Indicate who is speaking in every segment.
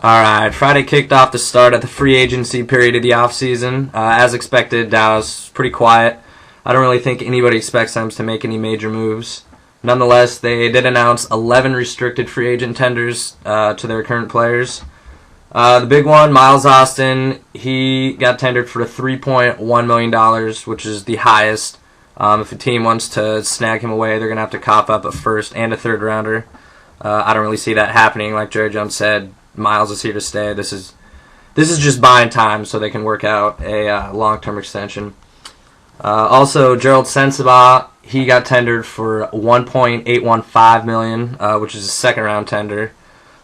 Speaker 1: Alright, Friday kicked off the start of the free agency period of the offseason. As expected, Dallas pretty quiet. I don't really think anybody expects them to make any major moves. Nonetheless, they did announce 11 restricted free agent tenders to their current players. The big one, Miles Austin, he got tendered for $3.1 million, which is the highest. If a team wants to snag him away, they're going to have to cough up a first and a third rounder. I don't really see that happening. Like Jerry Jones said, Miles is here to stay. This is just buying time so they can work out a long-term extension. Also, Gerald Sensabaugh, he got tendered for $1.815 million, which is a second-round tender.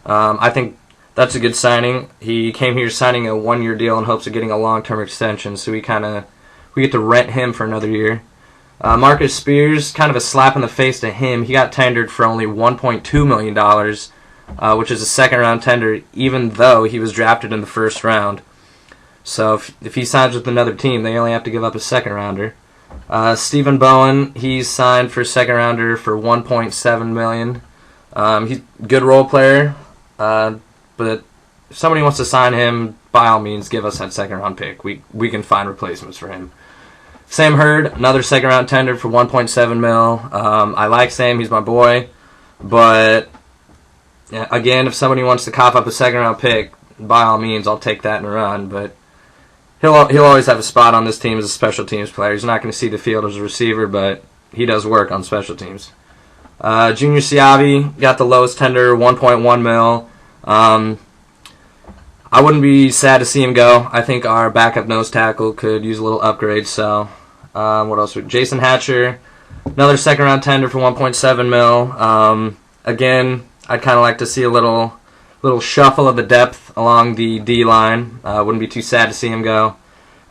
Speaker 1: I think that's a good signing. He came here signing a one-year deal in hopes of getting a long-term extension, so we get to rent him for another year. Marcus Spears, kind of a slap in the face to him. He got tendered for only $1.2 million, which is a second-round tender, even though he was drafted in the first round. So if he signs with another team, they only have to give up a second-rounder. Stephen Bowen, he's signed for a second-rounder for $1.7 million. He's a good role player, but if somebody wants to sign him, by all means, give us that second-round pick. We can find replacements for him. Sam Hurd, another second-round tender for $1.7 million. I like Sam, he's my boy, but yeah, again, if somebody wants to cough up a second-round pick, by all means, I'll take that and run. But he'll always have a spot on this team as a special teams player. He's not going to see the field as a receiver, but he does work on special teams. Junior Seavi got the lowest tender, $1.1 million. I wouldn't be sad to see him go. I think our backup nose tackle could use a little upgrade. So, what else? Jason Hatcher, another second-round tender for $1.7 million. Again, I'd kind of like to see a little shuffle of the depth along the D-line. Wouldn't be too sad to see him go.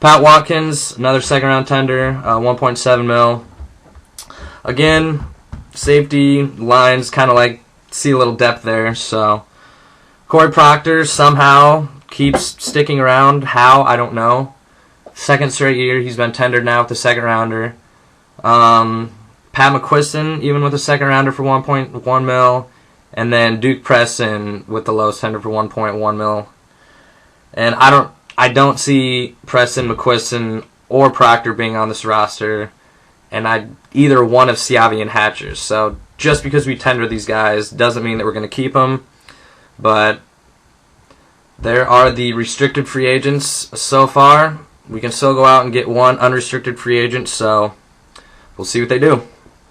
Speaker 1: Pat Watkins, another second-round tender, $1.7 million. Again, safety lines kind of like see a little depth there. So Corey Proctor somehow keeps sticking around. How? I don't know. Second straight year he's been tendered now with a second-rounder. Pat McQuiston, even with a second-rounder for $1.1 million. And then Duke Preston with the lowest tender for $1.1 million. And I don't see Preston, McQuiston, or Proctor being on this roster. And either one of Seavi and Hatcher. So just because we tender these guys doesn't mean that we're going to keep them. But there are the restricted free agents so far. We can still go out and get one unrestricted free agent. So we'll see what they do.